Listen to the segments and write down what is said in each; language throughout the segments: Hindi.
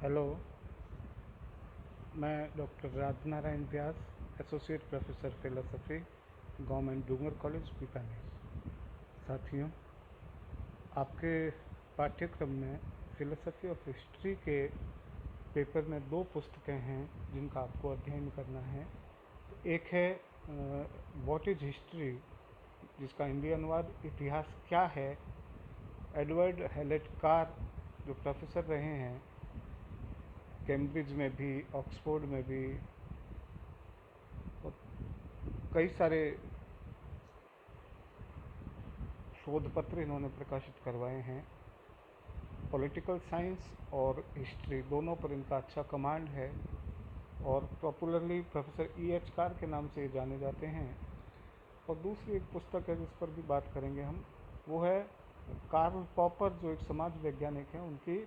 हेलो। मैं डॉक्टर राजनारायण व्यास, एसोसिएट प्रोफेसर फिलोसफी, गवर्नमेंट डूंगर कॉलेज बीकानेर। साथियों, आपके पाठ्यक्रम में फिलोसफी ऑफ हिस्ट्री के पेपर में दो पुस्तकें हैं जिनका आपको अध्ययन करना है। एक है व्हाट इज हिस्ट्री, जिसका हिंदी अनुवाद इतिहास क्या है। एडवर्ड हेलेट कार, जो प्रोफेसर रहे हैं कैम्ब्रिज में भी, ऑक्सफोर्ड में भी, और कई सारे शोध पत्र इन्होंने प्रकाशित करवाए हैं। पॉलिटिकल साइंस और हिस्ट्री दोनों पर इनका अच्छा कमांड है और popularly professor E H car के नाम से जाने जाते हैं। और दूसरी एक पुस्तक है जिस पर भी बात करेंगे हम, वो है कार्ल पॉपर, जो एक समाज वैज्ञानिक हैं, उनकी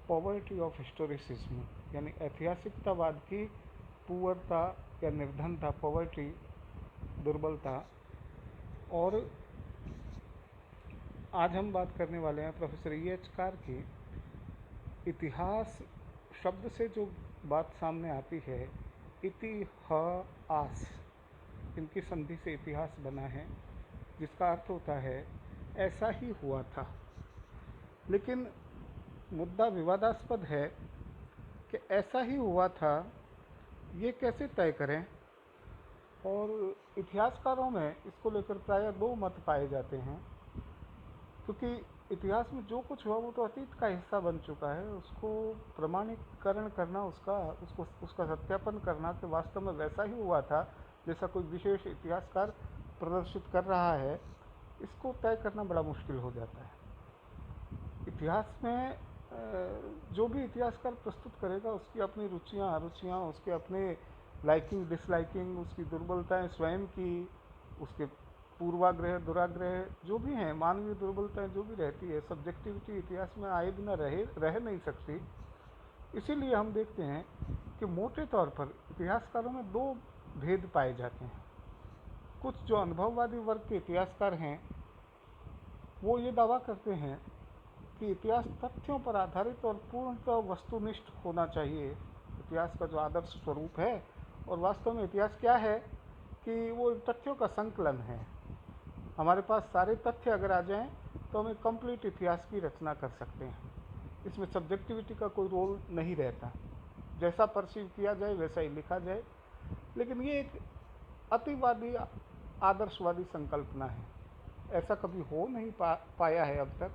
पॉवर्टी ऑफ हिस्टोरिसिज्म, यानी ऐतिहासिकतावाद की पुअरता या निर्धनता, पॉवर्टी, दुर्बलता। और आज हम बात करने वाले हैं प्रोफेसर ई एच कार की। इतिहास शब्द से जो बात सामने आती है, इतिहास, इनकी संधि से इतिहास बना है, जिसका अर्थ होता है ऐसा ही हुआ था। लेकिन मुद्दा विवादास्पद है कि ऐसा ही हुआ था ये कैसे तय करें। और इतिहासकारों में इसको लेकर प्रायः दो मत पाए जाते हैं, क्योंकि इतिहास में जो कुछ हुआ वो तो अतीत का हिस्सा बन चुका है। उसको प्रमाणीकरण करना, उसका सत्यापन करना कि वास्तव में वैसा ही हुआ था जैसा कोई विशेष इतिहासकार प्रदर्शित कर रहा है, इसको तय करना बड़ा मुश्किल हो जाता है। इतिहास में जो भी इतिहासकार प्रस्तुत करेगा उसकी अपनी रुचियाँ अरुचियाँ, उसके अपने लाइकिंग डिसलाइकिंग, उसकी दुर्बलताएं स्वयं की, उसके पूर्वाग्रह दुराग्रह जो भी हैं, मानवीय दुर्बलताएं जो भी रहती है, सब्जेक्टिविटी इतिहास में आए बिना रह नहीं सकती। इसीलिए हम देखते हैं कि मोटे तौर पर इतिहासकारों में दो भेद पाए जाते हैं। कुछ जो अनुभववादी वर्ग के इतिहासकार हैं वो ये दावा करते हैं कि इतिहास तथ्यों पर आधारित और पूर्णतः वस्तुनिष्ठ होना चाहिए, इतिहास का जो आदर्श स्वरूप है। और वास्तव में इतिहास क्या है कि वो तथ्यों का संकलन है। हमारे पास सारे तथ्य अगर आ जाएं तो हम एक कंप्लीट इतिहास की रचना कर सकते हैं। इसमें सब्जेक्टिविटी का कोई रोल नहीं रहता, जैसा परसीव किया जाए वैसा ही लिखा जाए। लेकिन ये एक अतिवादी आदर्शवादी संकल्पना है, ऐसा कभी हो नहीं पाया है अब तक,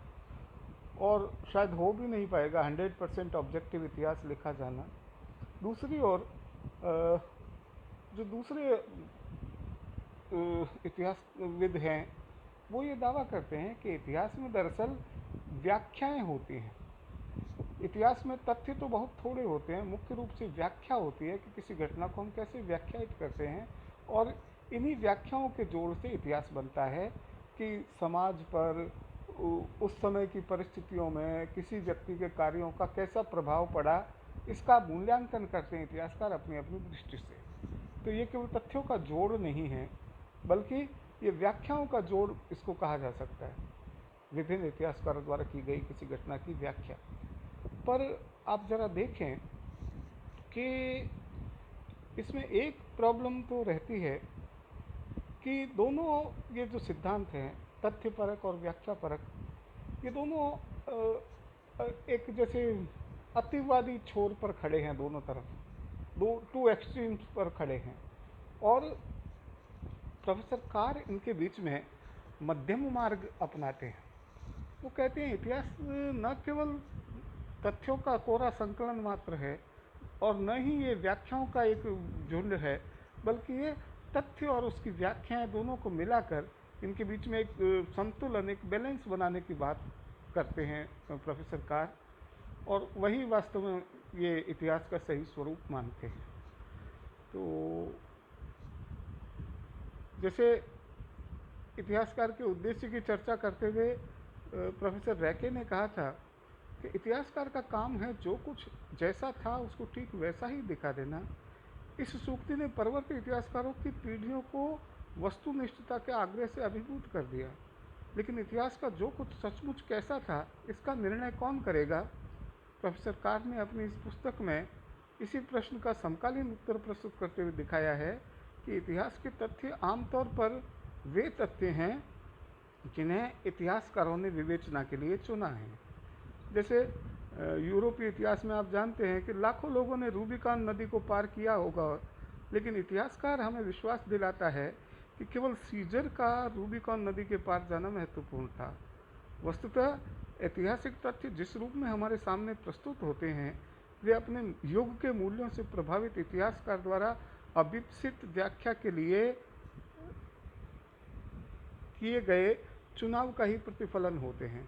और शायद हो भी नहीं पाएगा 100% ऑब्जेक्टिव इतिहास लिखा जाना। दूसरी ओर जो दूसरे इतिहासविद हैं वो ये दावा करते हैं कि इतिहास में दरअसल व्याख्याएं होती हैं। इतिहास में तथ्य तो बहुत थोड़े होते हैं, मुख्य रूप से व्याख्या होती है कि किसी घटना को हम कैसे व्याख्यायित करते हैं। और इन्हीं व्याख्याओं के जोड़ से इतिहास बनता है कि समाज पर उस समय की परिस्थितियों में किसी व्यक्ति के कार्यों का कैसा प्रभाव पड़ा, इसका मूल्यांकन करते हैं इतिहासकार अपनी अपनी दृष्टि से। तो ये केवल तथ्यों का जोड़ नहीं है, बल्कि ये व्याख्याओं का जोड़ इसको कहा जा सकता है, विभिन्न इतिहासकारों द्वारा की गई किसी घटना की व्याख्या। पर आप ज़रा देखें कि इसमें एक प्रॉब्लम तो रहती है कि दोनों ये जो सिद्धांत हैं, तथ्यपरक और व्याख्यापरक, ये दोनों एक जैसे अतिवादी छोर पर खड़े हैं, दोनों तरफ दो टू एक्सट्रीम्स पर खड़े हैं। और प्रोफेसर कार इनके बीच में मध्यम मार्ग अपनाते हैं। वो कहते हैं इतिहास न केवल तथ्यों का कोरा संकलन मात्र है और न ही ये व्याख्याओं का एक झुंड है, बल्कि ये तथ्य और उसकी व्याख्याएं दोनों को मिलाकर इनके बीच में एक संतुलन, एक बैलेंस बनाने की बात करते हैं प्रोफेसर कार। और वही वास्तव में ये इतिहास का सही स्वरूप मानते हैं। तो जैसे इतिहासकार के उद्देश्य की चर्चा करते हुए प्रोफेसर रैके ने कहा था कि इतिहासकार का काम है जो कुछ जैसा था उसको ठीक वैसा ही दिखा देना। इस सूक्ति ने परवर्ती इतिहासकारों की पीढ़ियों को वस्तुनिष्ठता के आग्रह से अभिभूत कर दिया। लेकिन इतिहास का जो कुछ सचमुच कैसा था इसका निर्णय कौन करेगा? प्रोफेसर कार ने अपनी इस पुस्तक में इसी प्रश्न का समकालीन उत्तर प्रस्तुत करते हुए दिखाया है कि इतिहास के तथ्य आमतौर पर वे तथ्य हैं जिन्हें इतिहासकारों ने विवेचना के लिए चुना है। जैसे यूरोपीय इतिहास में आप जानते हैं कि लाखों लोगों ने रूबिकॉन नदी को पार किया होगा, लेकिन इतिहासकार हमें विश्वास दिलाता है कि केवल सीजर का रूबिकॉन नदी के पार जाना महत्वपूर्ण था। वस्तुतः ऐतिहासिक तथ्य जिस रूप में हमारे सामने प्रस्तुत होते हैं वे अपने युग के मूल्यों से प्रभावित इतिहासकार द्वारा अविकसित व्याख्या के लिए किए गए चुनाव का ही प्रतिफलन होते हैं।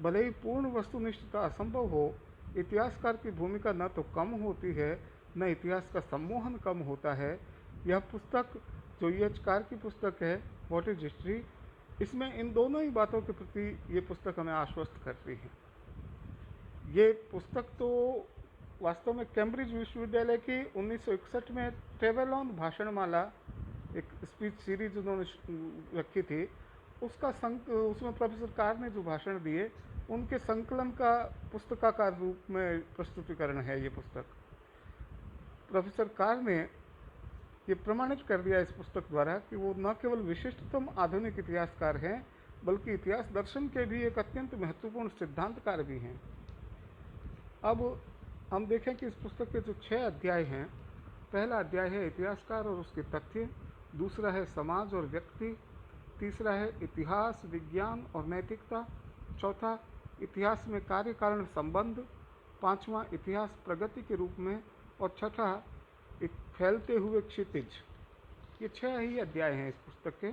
भले ही पूर्ण वस्तुनिष्ठता असंभव हो, इतिहासकार की भूमिका न तो कम होती है न इतिहास का सम्मोहन कम होता है। यह पुस्तक जो EH कार की पुस्तक है व्हाट इज हिस्ट्री, इसमें इन दोनों ही बातों के प्रति ये पुस्तक हमें आश्वस्त करती है। ये पुस्तक तो वास्तव में कैम्ब्रिज विश्वविद्यालय की 1961 में ट्रेवेलॉन भाषणमाला एक स्पीच सीरीज उन्होंने रखी थी, उसमें प्रोफेसर कार ने जो भाषण दिए उनके संकलन का पुस्तकाकार रूप में प्रस्तुतिकरण है ये पुस्तक। प्रोफेसर कार ने ये प्रमाणित कर दिया इस पुस्तक द्वारा कि वो न केवल विशिष्टतम आधुनिक इतिहासकार हैं बल्कि इतिहास दर्शन के भी एक अत्यंत महत्वपूर्ण सिद्धांतकार भी हैं। अब हम देखें कि इस पुस्तक के जो 6 अध्याय हैं, पहला अध्याय है इतिहासकार और उसके तथ्य, दूसरा है समाज और व्यक्ति, तीसरा है इतिहास, विज्ञान और नैतिकता, चौथा इतिहास में कार्य कारण संबंध, पांचवा इतिहास प्रगति के रूप में और छठा एक फैलते हुए क्षितिज। ये 6 ही अध्याय हैं इस पुस्तक के।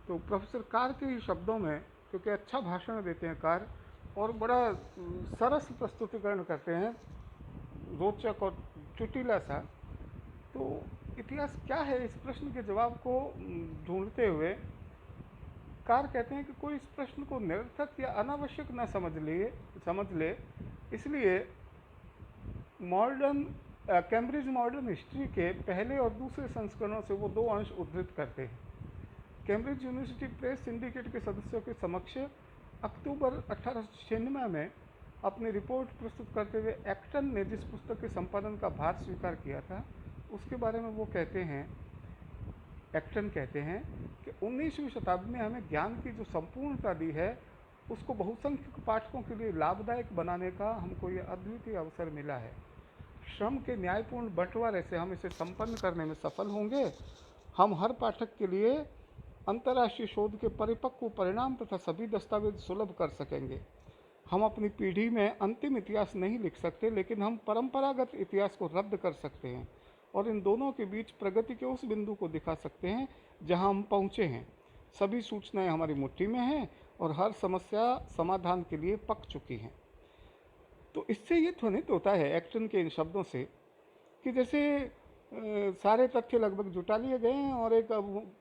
तो प्रोफेसर कार के ही शब्दों में, क्योंकि अच्छा भाषण देते हैं कार और बड़ा सरस प्रस्तुतिकरण करते हैं, रोचक और चुटीला सा, तो इतिहास क्या है इस प्रश्न के जवाब को ढूंढते हुए कार कहते हैं कि कोई इस प्रश्न को निरर्थक या अनावश्यक न समझ ले, इसलिए कैम्ब्रिज मॉडर्न हिस्ट्री के पहले और दूसरे संस्करणों से वो 2 अंश उद्धृत करते हैं। कैम्ब्रिज यूनिवर्सिटी प्रेस सिंडिकेट के सदस्यों के समक्ष अक्टूबर 1896 में अपनी रिपोर्ट प्रस्तुत करते हुए एक्टन ने जिस पुस्तक के संपादन का भार स्वीकार किया था उसके बारे में वो कहते हैं, एक्टन कहते हैं कि 19वीं शताब्दी में हमें ज्ञान की जो संपूर्णता दी है उसको बहुसंख्यक पाठकों के लिए लाभदायक बनाने का हमको ये अद्वितीय अवसर मिला है। श्रम के न्यायपूर्ण बंटवारे से हम इसे संपन्न करने में सफल होंगे। हम हर पाठक के लिए अंतर्राष्ट्रीय शोध के परिपक्व परिणाम तथा सभी दस्तावेज सुलभ कर सकेंगे। हम अपनी पीढ़ी में अंतिम इतिहास नहीं लिख सकते, लेकिन हम परंपरागत इतिहास को रद्द कर सकते हैं और इन दोनों के बीच प्रगति के उस बिंदु को दिखा सकते हैं जहां हम पहुंचे हैं। सभी सूचनाएं हमारी मुट्ठी में हैं और हर समस्या समाधान के लिए पक चुकी हैं। तो इससे ये ध्वनित होता है एक्टन के इन शब्दों से कि जैसे सारे तथ्य लगभग जुटा लिए गए हैं और एक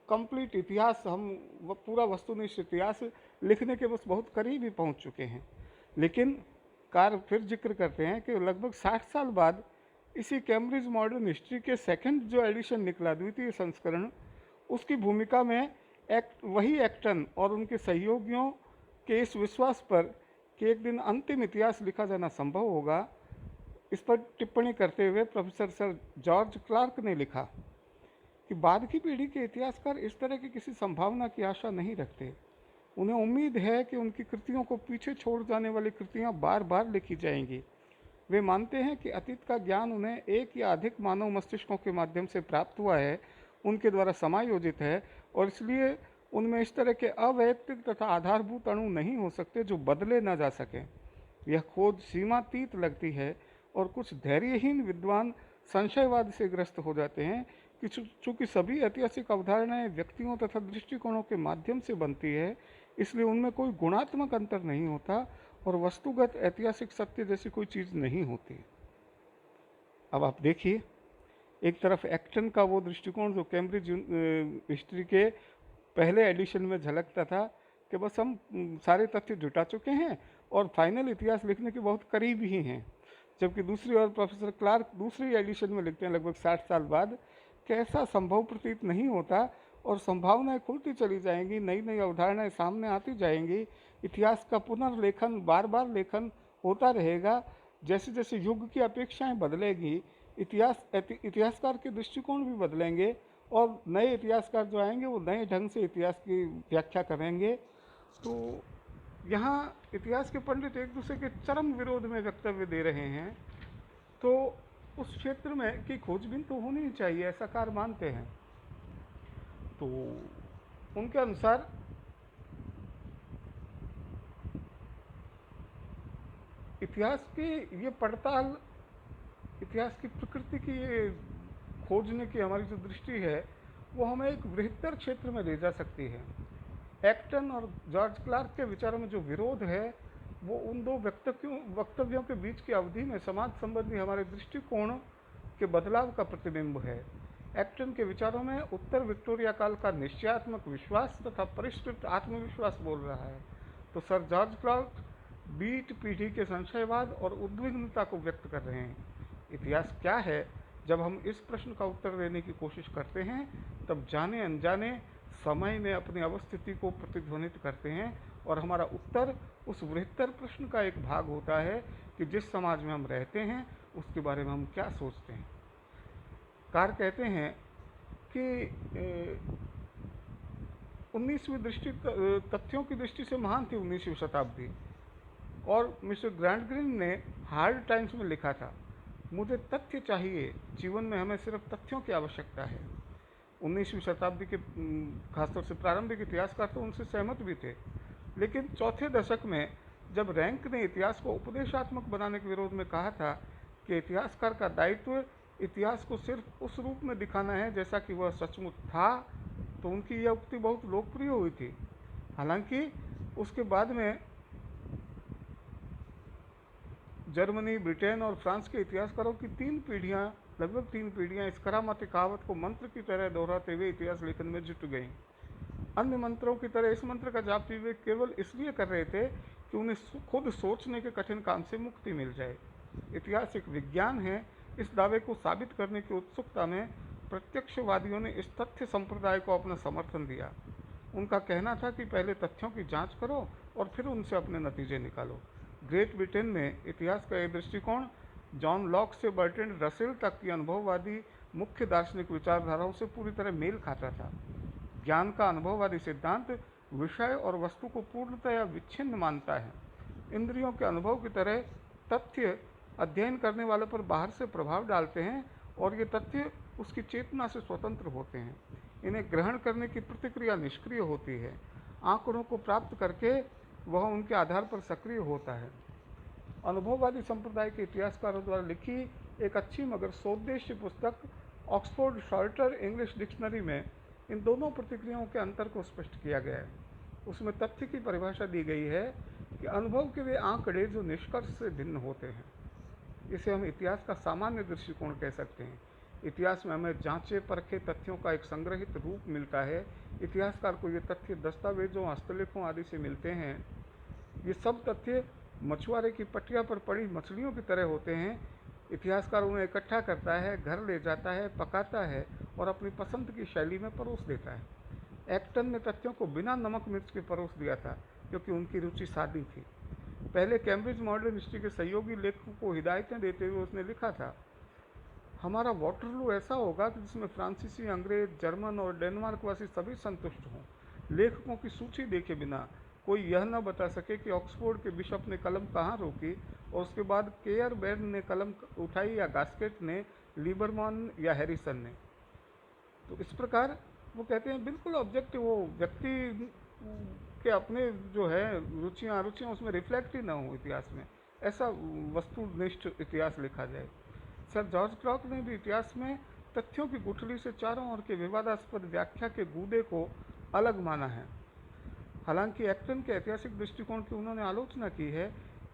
कंप्लीट इतिहास, हम पूरा वस्तुनिष्ठ इतिहास लिखने के बस बहुत करीब ही पहुंच चुके हैं। लेकिन कार फिर जिक्र करते हैं कि लगभग 60 साल बाद इसी कैम्ब्रिज मॉडर्न हिस्ट्री के सेकंड जो एडिशन निकला, द्वितीय संस्करण, उसकी भूमिका में वही एक्टन और उनके सहयोगियों के इस विश्वास पर कि एक दिन अंतिम इतिहास लिखा जाना संभव होगा, इस पर टिप्पणी करते हुए प्रोफेसर सर जॉर्ज क्लार्क ने लिखा कि बाद की पीढ़ी के इतिहासकार इस तरह की किसी संभावना की आशा नहीं रखते। उन्हें उम्मीद है कि उनकी कृतियों को पीछे छोड़ जाने वाली कृतियां बार बार लिखी जाएंगी। वे मानते हैं कि अतीत का ज्ञान उन्हें एक या अधिक मानव मस्तिष्कों के माध्यम से प्राप्त हुआ है, उनके द्वारा समायोजित है और इसलिए उनमें इस तरह के अवैयक्तिक तथा आधारभूत अणु नहीं हो सकते जो बदले न जा सकें। यह खोज सीमातीत लगती है और कुछ धैर्यहीन विद्वान संशयवाद से ग्रस्त हो जाते हैं कि चूँकि सभी ऐतिहासिक अवधारणाएं व्यक्तियों तथा दृष्टिकोणों के माध्यम से बनती है, इसलिए उनमें कोई गुणात्मक अंतर नहीं होता और वस्तुगत ऐतिहासिक सत्य जैसी कोई चीज़ नहीं होती। अब आप देखिए, एक तरफ एक्टन का वो दृष्टिकोण जो कैम्ब्रिज हिस्ट्री के पहले एडिशन में झलकता था कि बस हम सारे तथ्य जुटा चुके हैं और फाइनल इतिहास लिखने के बहुत करीब ही हैं, जबकि दूसरी ओर प्रोफेसर क्लार्क दूसरी एडिशन में लिखते हैं लगभग 60 साल बाद कि ऐसा संभव प्रतीत नहीं होता और संभावनाएं खुलती चली जाएंगी, नई नई अवधारणाएं सामने आती जाएंगी, इतिहास का पुनर्लेखन, बार बार लेखन होता रहेगा, जैसे जैसे युग की अपेक्षाएं बदलेगी, इतिहासकार के दृष्टिकोण भी बदलेंगे, और नए इतिहासकार जो आएंगे वो नए ढंग से इतिहास की व्याख्या करेंगे। तो यहाँ इतिहास के पंडित एक दूसरे के चरम विरोध में वक्तव्य दे रहे हैं, तो उस क्षेत्र में की खोजबीन तो होनी ही चाहिए, ऐसा कार मानते हैं। तो उनके अनुसार इतिहास की ये पड़ताल, इतिहास की प्रकृति की ये खोजने की हमारी जो दृष्टि है वो हमें एक बृहत्तर क्षेत्र में ले जा सकती है। एक्टन और जॉर्ज क्लार्क के विचारों में जो विरोध है वो उन दो वक्तव्यों के बीच की अवधि में समाज संबंधी हमारे दृष्टिकोण के बदलाव का प्रतिबिंब है। एक्टन के विचारों में उत्तर विक्टोरिया काल का निश्चयात्मक विश्वास तथा परिष्कृत आत्मविश्वास बोल रहा है, तो सर जॉर्ज क्लार्क बीट पीढ़ी के संशयवाद और उद्विग्नता को व्यक्त कर रहे हैं। इतिहास क्या है, जब हम इस प्रश्न का उत्तर देने की कोशिश करते हैं तब जाने अनजाने समय में अपनी अवस्थिति को प्रतिध्वनित करते हैं, और हमारा उत्तर उस बृहत्तर प्रश्न का एक भाग होता है कि जिस समाज में हम रहते हैं उसके बारे में हम क्या सोचते हैं। कार कहते हैं कि 19वीं दृष्टि तथ्यों की दृष्टि से महान थी 19वीं शताब्दी, और मिस्टर ग्रैंडग्रीन ने हार्ड टाइम्स में लिखा था, मुझे तथ्य चाहिए, जीवन में हमें सिर्फ तथ्यों की आवश्यकता है। 19वीं शताब्दी के खासतौर से प्रारंभिक इतिहासकार तो उनसे सहमत भी थे, लेकिन चौथे दशक में जब रैंक ने इतिहास को उपदेशात्मक बनाने के विरोध में कहा था कि इतिहासकार का दायित्व इतिहास को सिर्फ उस रूप में दिखाना है जैसा कि वह सचमुच था, तो उनकी यह उक्ति बहुत लोकप्रिय हुई थी। हालांकि उसके बाद में जर्मनी, ब्रिटेन और फ्रांस के इतिहासकारों की लगभग तीन पीढ़ियां इस करामाती कहावत को मंत्र की तरह दोहराते हुए इतिहास लेखन में जुट गईं। अन्य मंत्रों की तरह इस मंत्र का जाप वे केवल इसलिए कर रहे थे कि उन्हें खुद सोचने के कठिन काम से मुक्ति मिल जाए। इतिहास एक विज्ञान है, इस दावे को साबित करने की उत्सुकता में प्रत्यक्षवादियों ने इस तथ्य संप्रदाय को अपना समर्थन दिया। उनका कहना था कि पहले तथ्यों की जांच करो और फिर उनसे अपने नतीजे निकालो। ग्रेट ब्रिटेन में इतिहास का यह दृष्टिकोण जॉन लॉक से बर्ट्रैंड रसेल तक की अनुभववादी मुख्य दार्शनिक विचारधाराओं से पूरी तरह मेल खाता था। ज्ञान का अनुभववादी सिद्धांत विषय और वस्तु को पूर्णतया विच्छिन्न मानता है। इंद्रियों के अनुभव की तरह तथ्य अध्ययन करने वाले पर बाहर से प्रभाव डालते हैं और ये तथ्य उसकी चेतना से स्वतंत्र होते हैं। इन्हें ग्रहण करने की प्रतिक्रिया निष्क्रिय होती है। आंकड़ों को प्राप्त करके वह उनके आधार पर सक्रिय होता है। अनुभववादी संप्रदाय के इतिहासकारों द्वारा लिखी एक अच्छी मगर सोद्देश्य पुस्तक ऑक्सफोर्ड शॉर्टर इंग्लिश डिक्शनरी में इन दोनों प्रतिक्रियाओं के अंतर को स्पष्ट किया गया है। उसमें तथ्य की परिभाषा दी गई है कि अनुभव के वे आंकड़े जो निष्कर्ष से भिन्न होते हैं। इसे हम इतिहास का सामान्य दृष्टिकोण कह सकते हैं। इतिहास में हमें जांचे परखे तथ्यों का एक संग्रहित रूप मिलता है। इतिहासकार को ये तथ्य दस्तावेजों, हस्तलेखों आदि से मिलते हैं। ये सब तथ्य मछुआरे की पटिया पर पड़ी मछलियों की तरह होते हैं। इतिहासकार उन्हें इकट्ठा करता है, घर ले जाता है, पकाता है और अपनी पसंद की शैली में परोस देता है। एक्टन ने तथ्यों को बिना नमक मिर्च के परोस दिया था क्योंकि उनकी रुचि सादी थी। पहले कैम्ब्रिज मॉडर्न हिस्ट्री के सहयोगी लेखकों को हिदायतें देते हुए उसने लिखा था, हमारा वाटरलू ऐसा होगा कि जिसमें फ्रांसीसी, अंग्रेज, जर्मन और डेनमार्क वासी सभी संतुष्ट हों। लेखकों की सूची देखे बिना कोई यह न बता सके कि ऑक्सफोर्ड के बिशप ने कलम कहाँ रोकी और उसके बाद केयर बैर्न ने कलम उठाई या गास्केट ने, लीबरमॉन या हैरिसन ने। तो इस प्रकार वो कहते हैं बिल्कुल ऑब्जेक्टिव, वो व्यक्ति के अपने जो है रुचियाँ अरुचियाँ उसमें रिफ्लेक्ट ही ना हो इतिहास में, ऐसा वस्तुनिष्ठ इतिहास लिखा जाए। सर जॉर्ज क्लॉक ने भी इतिहास में तथ्यों की गुठली से चारों ओर के विवादास्पद व्याख्या के गूदे को अलग माना है। हालांकि एक्टन के ऐतिहासिक दृष्टिकोण की उन्होंने आलोचना की है।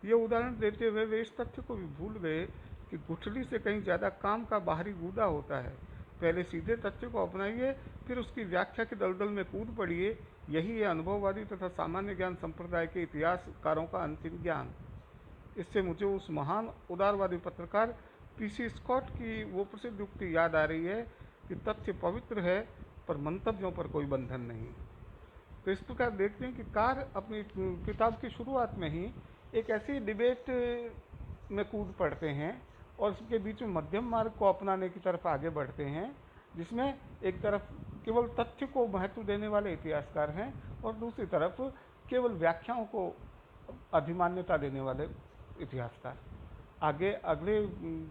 ये उदाहरण देते हुए वे इस तथ्य को भी भूल गए कि गुठली से कहीं ज़्यादा काम का बाहरी गूदा होता है। पहले सीधे तथ्य को अपनाइए, फिर उसकी व्याख्या के दलदल में कूद पड़िए। यही है अनुभववादी तथा सामान्य ज्ञान संप्रदाय के इतिहासकारों का अंतिम ज्ञान। इससे मुझे उस महान उदारवादी पत्रकार पीसी स्कॉट की वो प्रसिद्ध उक्ति याद आ रही है कि तथ्य पवित्र है पर मंतव्यों पर कोई बंधन नहीं। तो इस प्रकार देखते हैं कि कार अपनी किताब की शुरुआत में ही एक ऐसी डिबेट में कूद पड़ते हैं और उसके बीच में मध्यम मार्ग को अपनाने की तरफ आगे बढ़ते हैं, जिसमें एक तरफ केवल तथ्य को महत्व देने वाले इतिहासकार हैं और दूसरी तरफ केवल व्याख्याओं को अधिमान्यता देने वाले इतिहासकार। आगे अगले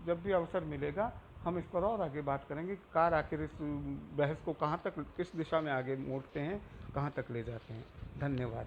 जब भी अवसर मिलेगा हम इस पर और आगे बात करेंगे कि कार आखिर इस बहस को कहाँ तक, किस दिशा में आगे मोड़ते हैं, कहाँ तक ले जाते हैं। धन्यवाद।